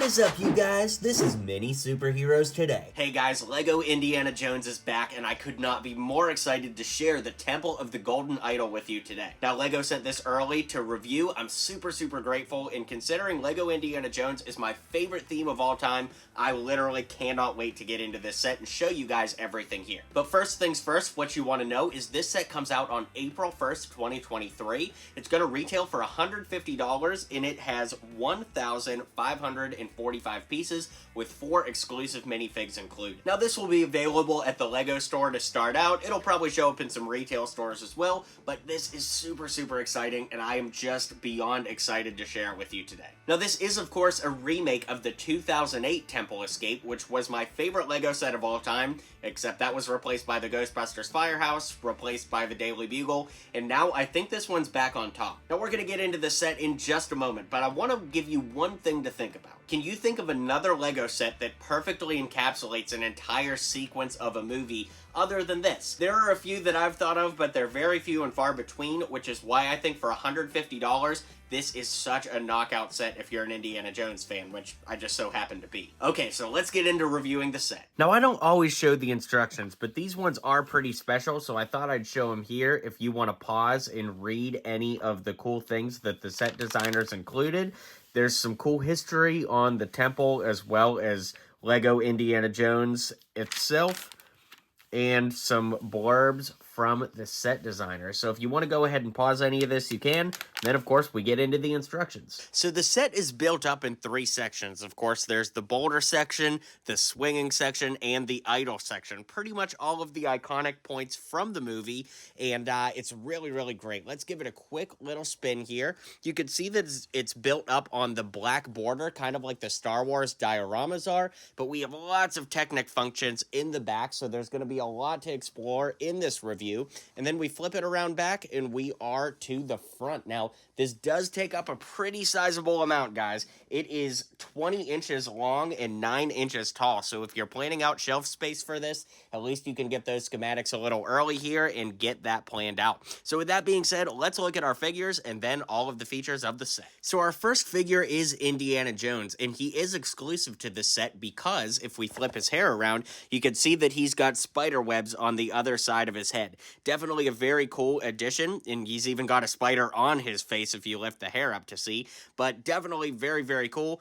What is up, you guys? This is Mini Superheroes Today. Hey guys, Lego Indiana Jones is back, and I could not be more excited to share the Temple of the Golden Idol with you today. Now, Lego sent this early to review. I'm super grateful, and considering Lego Indiana Jones is my favorite theme of all time, I literally cannot wait to get into this set and show you guys everything here. But first things first, what you want to know is this set comes out on April 1st, 2023. It's going to retail for $150, and it has 1,545 pieces with 4 exclusive minifigs included. Now, this will be available at the Lego store to start out. It'll probably show up in some retail stores as well, but this is super exciting, and I am just beyond excited to share it with you today. Now, this is, of course, a remake of the 2008 Temple Escape, which was my favorite Lego set of all time, except that was replaced by the Ghostbusters Firehouse, replaced by the Daily Bugle, and now I think this one's back on top. Now, we're going to get into the set in just a moment, but I want to give you one thing to think about. Can you think of another Lego set that perfectly encapsulates an entire sequence of a movie other than this? There are a few that I've thought of, but they're very few and far between, which is why I think for $150, this is such a knockout set if you're an Indiana Jones fan, which I just so happen to be. Okay, so let's get into reviewing the set. Now, I don't always show the instructions, but these ones are pretty special, so I thought I'd show them here if you want to pause and read any of the cool things that the set designers included. There's some cool history on the temple as well as Lego Indiana Jones itself, and some blurbs from the set designer. So if you want to go ahead and pause any of this, you can. Then, of course, we get into the instructions. So the set is built up in 3 sections. Of course, there's the boulder section, the swinging section, and the idol section. Pretty much all of the iconic points from the movie, and it's really great. Let's give it a quick little spin here. You can see that it's built up on the black border, kind of like the Star Wars dioramas are, but we have lots of Technic functions in the back, so there's going to be a lot to explore in this review. And then we flip it around back, and we are to the front. Now, this does take up a pretty sizable amount, guys. It is 20 inches long and 9 inches tall. So if you're planning out shelf space for this, at least you can get those schematics a little early here and get that planned out. So with that being said, let's look at our figures and then all of the features of the set. So our first figure is Indiana Jones, and he is exclusive to this set because if we flip his hair around, you can see that he's got spider webs on the other side of his head. Definitely a very cool addition, and he's even got a spider on his face if you lift the hair up to see, but definitely very cool.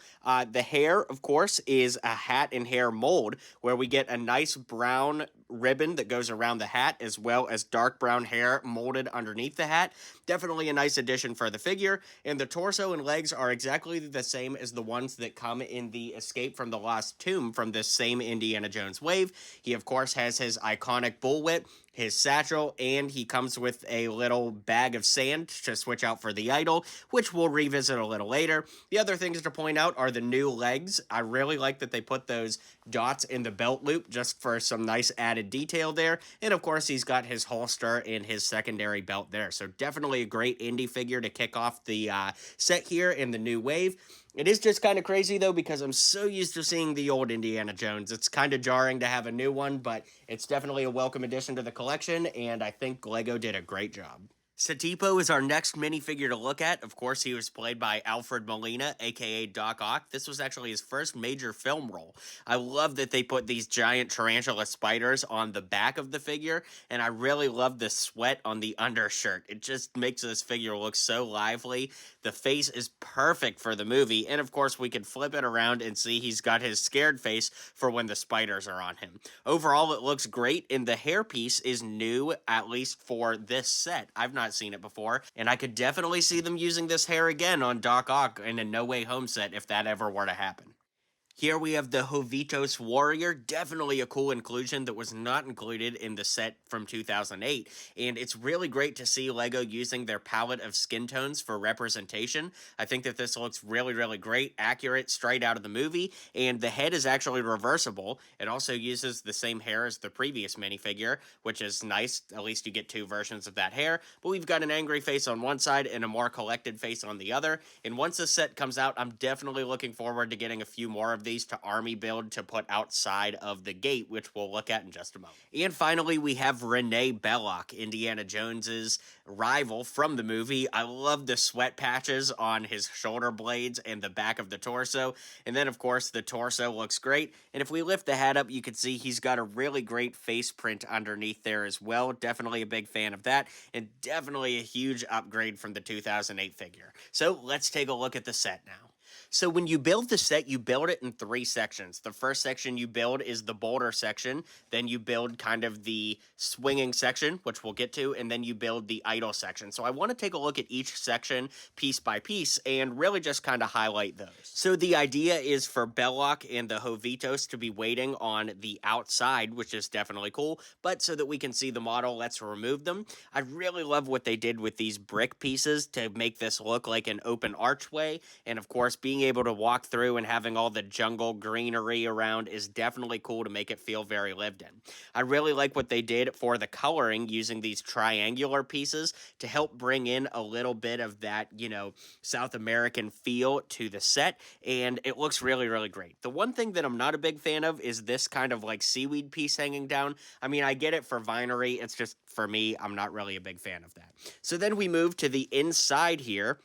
The hair, of course, is a hat and hair mold where we get a nice brown ribbon that goes around the hat as well as dark brown hair molded underneath the hat. Definitely a nice addition for the figure, and the torso and legs are exactly the same as the ones that come in the Escape from the Lost Tomb from this same Indiana Jones wave. He, of course, has his iconic bullwhip, his satchel, and he comes with a little bag of sand to switch out for the idol, which we'll revisit a little later. The other things to point out are the new legs. I really like that they put those dots in the belt loop just for some nice added detail there. And of course, he's got his holster and his secondary belt there. So definitely a great indie figure to kick off the set here in the new wave. It is just kind of crazy, though, because I'm so used to seeing the old Indiana Jones. It's kind of jarring to have a new one, but it's definitely a welcome addition to the collection, and I think Lego did a great job. Satipo is our next minifigure to look at. Of course, he was played by Alfred Molina, aka Doc Ock. This was actually his first major film role. I love that they put these giant tarantula spiders on the back of the figure, and I really love the sweat on the undershirt. It just makes this figure look so lively. The face is perfect for the movie, and of course, we can flip it around and see he's got his scared face for when the spiders are on him. Overall, it looks great, and the hairpiece is new, at least for this set. I've not seen it before, and I could definitely see them using this hair again on Doc Ock in a No Way Home set if that ever were to happen. Here we have the Hovitos Warrior, definitely a cool inclusion that was not included in the set from 2008, and it's really great to see Lego using their palette of skin tones for representation. I think that this looks really great, accurate, straight out of the movie, and the head is actually reversible. It also uses the same hair as the previous minifigure, which is nice. At least you get 2 versions of that hair, but we've got an angry face on one side and a more collected face on the other, and once this set comes out, I'm definitely looking forward to getting a few more of these to army build to put outside of the gate, which we'll look at in just a moment. And finally, we have Rene Belloq, Indiana Jones's rival from the movie. I love the sweat patches on his shoulder blades and the back of the torso. And then, of course, the torso looks great. And if we lift the hat up, you can see he's got a really great face print underneath there as well. Definitely a big fan of that, and definitely a huge upgrade from the 2008 figure. So let's take a look at the set now. So when you build the set, you build it in 3 sections. The first section you build is the boulder section, then you build kind of the swinging section, which we'll get to, and then you build the idle section. So I want to take a look at each section piece by piece and really just kind of highlight those. So the idea is for Belloq and the Hovitos to be waiting on the outside, which is definitely cool, but so that we can see the model, let's remove them. I really love what they did with these brick pieces to make this look like an open archway, and of course being able to walk through and having all the jungle greenery around is definitely cool to make it feel very lived in. I really like what they did for the coloring using these triangular pieces to help bring in a little bit of that, South American feel to the set, and it looks really, really great. The one thing that I'm not a big fan of is this kind of like seaweed piece hanging down. I mean, I get it for vinery, it's just, for me, I'm not really a big fan of that. So then we move to the inside here.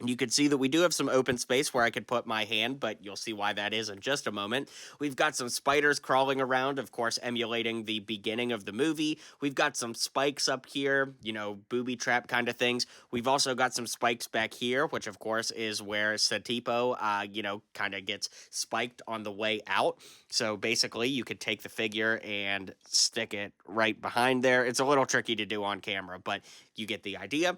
You can see that we do have some open space where I could put my hand, but you'll see why that is in just a moment. We've got some spiders crawling around, of course, emulating the beginning of the movie. We've got some spikes up here, booby trap kind of things. We've also got some spikes back here, which, of course, is where Satipo, kind of gets spiked on the way out. So basically, you could take the figure and stick it right behind there. It's a little tricky to do on camera, but you get the idea.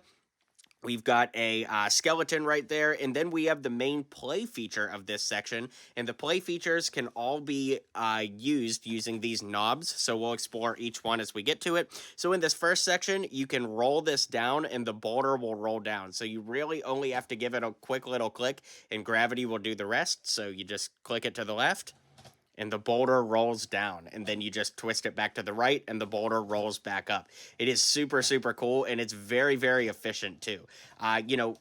We've got a skeleton right there, and then we have the main play feature of this section, and the play features can all be used using these knobs, so we'll explore each one as we get to it. So in this first section, you can roll this down, and the boulder will roll down, so you really only have to give it a quick little click, and gravity will do the rest, so you just click it to the left, and the boulder rolls down, and then you just twist it back to the right, and the boulder rolls back up. It is super, super cool, and it's very, very efficient, too.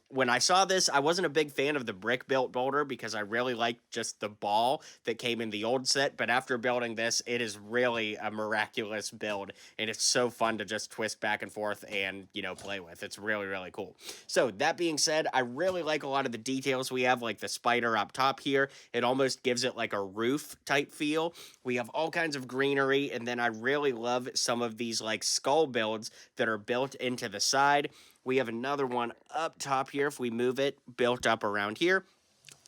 When I saw this, I wasn't a big fan of the brick-built boulder because I really liked just the ball that came in the old set, but after building this, it is really a miraculous build, and it's so fun to just twist back and forth and, play with. It's really, really cool. So, that being said, I really like a lot of the details we have, like the spider up top here. It almost gives it like a roof type feel. We have all kinds of greenery, and then I really love some of these like skull builds that are built into the side. We have another one up top here, if we move it, built up around here.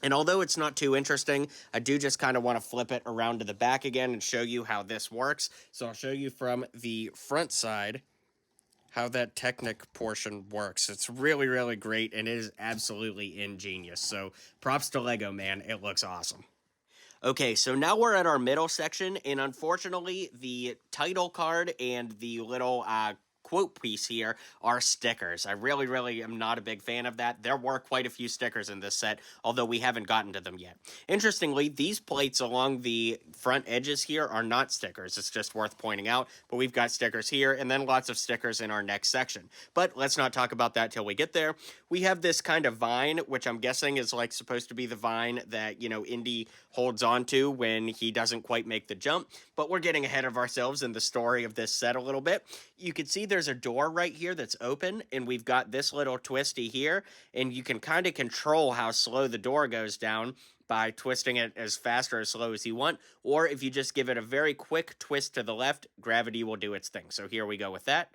And although it's not too interesting, I do just kind of want to flip it around to the back again and show you how this works. So I'll show you from the front side how that Technic portion works. It's really, really great, and it is absolutely ingenious. So props to Lego, man. It looks awesome. Okay, so now we're at our middle section, and unfortunately, the title card and the little quote piece here are stickers. I really, really am not a big fan of that. There were quite a few stickers in this set, although we haven't gotten to them yet. Interestingly, these plates along the front edges here are not stickers. It's just worth pointing out, but we've got stickers here, and then lots of stickers in our next section. But let's not talk about that till we get there. We have this kind of vine, which I'm guessing is like supposed to be the vine that, Indy holds on to when he doesn't quite make the jump, but we're getting ahead of ourselves in the story of this set a little bit. You can see there's a door right here that's open, and we've got this little twisty here, and you can kind of control how slow the door goes down by twisting it as fast or as slow as you want, or if you just give it a very quick twist to the left, gravity will do its thing. So here we go with that.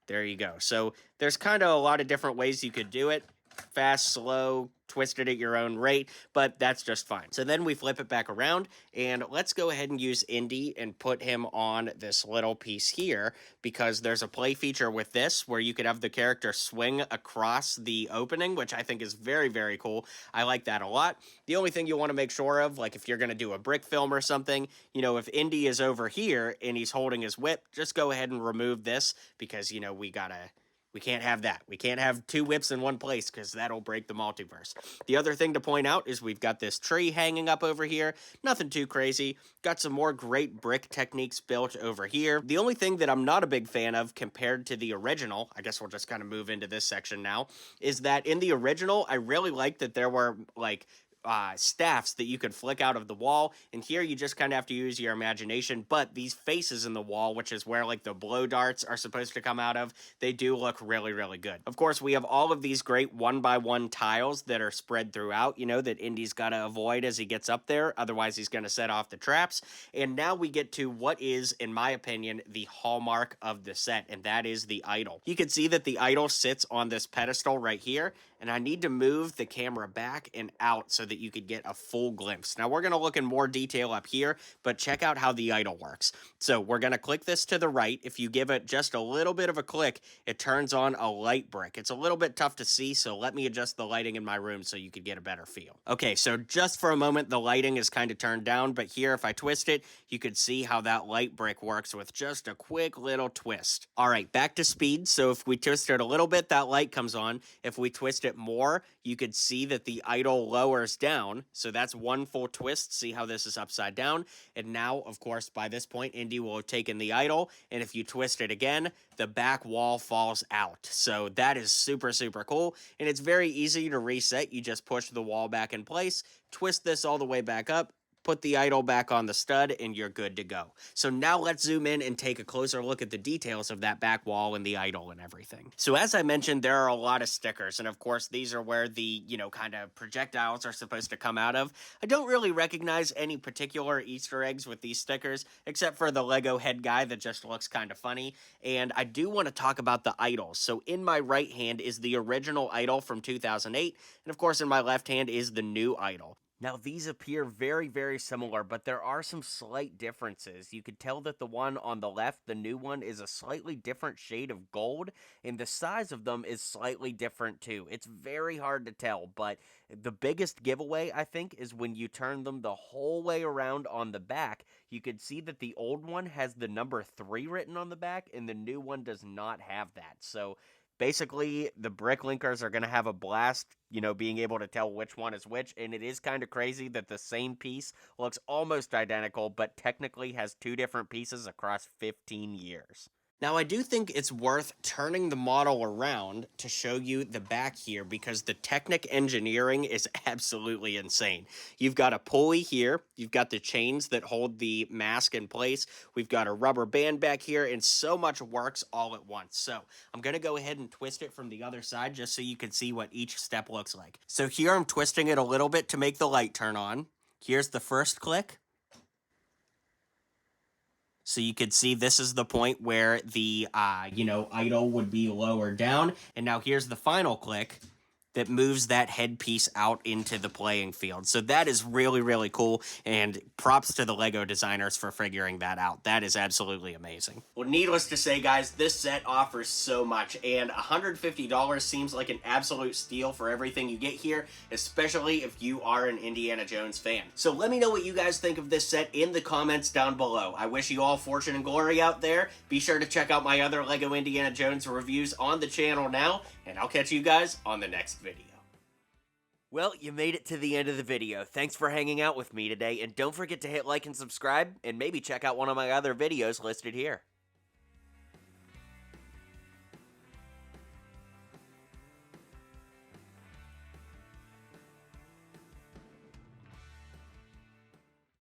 There you go. So there's kind of a lot of different ways you could do it. Fast, slow, twist it at your own rate, but that's just fine. So then we flip it back around, and let's go ahead and use Indy and put him on this little piece here, because there's a play feature with this where you could have the character swing across the opening, which I think is very, very cool. I like that a lot. The only thing you want to make sure of, like if you're going to do a brick film or something, if Indy is over here and he's holding his whip, just go ahead and remove this, because, we gotta We can't have that. We can't have two whips in one place because that'll break the multiverse. The other thing to point out is we've got this tree hanging up over here. Nothing too crazy. Got some more great brick techniques built over here. The only thing that I'm not a big fan of compared to the original, I guess we'll just kind of move into this section now, is that in the original, I really liked that there were like staffs that you could flick out of the wall, and here you just kind of have to use your imagination. But these faces in the wall, which is where like the blow darts are supposed to come out of, they do look really, really good. Of course, we have all of these great 1x1 tiles that are spread throughout, you know, that Indy's got to avoid as he gets up there, otherwise he's going to set off the traps. And now we get to what is, in my opinion, the hallmark of the set, and that is the idol. You can see that the idol sits on this pedestal right here, and I need to move the camera back and out so that you could get a full glimpse. Now, we're going to look in more detail up here, but check out how the idol works. So we're going to click this to the right. If you give it just a little bit of a click, it turns on a light brick. It's a little bit tough to see, so let me adjust the lighting in my room so you could get a better feel. Okay, so just for a moment, the lighting is kind of turned down, but here, if I twist it, you could see how that light brick works with just a quick little twist. All right, back to speed. So if we twist it a little bit, that light comes on. If we twist it more, you could see that the idol lowers down. So that's one full twist. See how this is upside down. And now, of course, by this point, Indy will have taken the idol. And if you twist it again, the back wall falls out. So that is super, super cool. And it's very easy to reset. You just push the wall back in place, twist this all the way back up, put the idol back on the stud, and you're good to go. So now let's zoom in and take a closer look at the details of that back wall and the idol and everything. So as I mentioned, there are a lot of stickers, and of course these are where the, you know, kind of projectiles are supposed to come out of. I don't really recognize any particular Easter eggs with these stickers, except for the Lego head guy that just looks kind of funny. And I do want to talk about the idols. So in my right hand is the original idol from 2008, and of course in my left hand is the new idol. Now, these appear very, very similar, but there are some slight differences. You could tell that the one on the left, the new one, is a slightly different shade of gold, and the size of them is slightly different too. It's very hard to tell, but the biggest giveaway, I think, is when you turn them the whole way around on the back. You could see that the old one has the number 3 written on the back, and the new one does not have that. So basically, the bricklinkers are going to have a blast, you know, being able to tell which one is which, and it is kind of crazy that the same piece looks almost identical, but technically has 2 different pieces across 15 years. Now, I do think it's worth turning the model around to show you the back here because the Technic engineering is absolutely insane. You've got a pulley here, you've got the chains that hold the mask in place, we've got a rubber band back here, and so much works all at once. So I'm going to go ahead and twist it from the other side just so you can see what each step looks like. So here I'm twisting it a little bit to make the light turn on. Here's the first click. So you could see this is the point where the, idol would be lowered down. And now here's the final click that moves that headpiece out into the playing field. So that is really, really cool, and props to the Lego designers for figuring that out. That is absolutely amazing. Well, needless to say, guys, this set offers so much, and $150 seems like an absolute steal for everything you get here, especially if you are an Indiana Jones fan. So let me know what you guys think of this set in the comments down below. I wish you all fortune and glory out there. Be sure to check out my other Lego Indiana Jones reviews on the channel now, and I'll catch you guys on the next video. Well, you made it to the end of the video. Thanks for hanging out with me today, and don't forget to hit like and subscribe, and maybe check out one of my other videos listed here.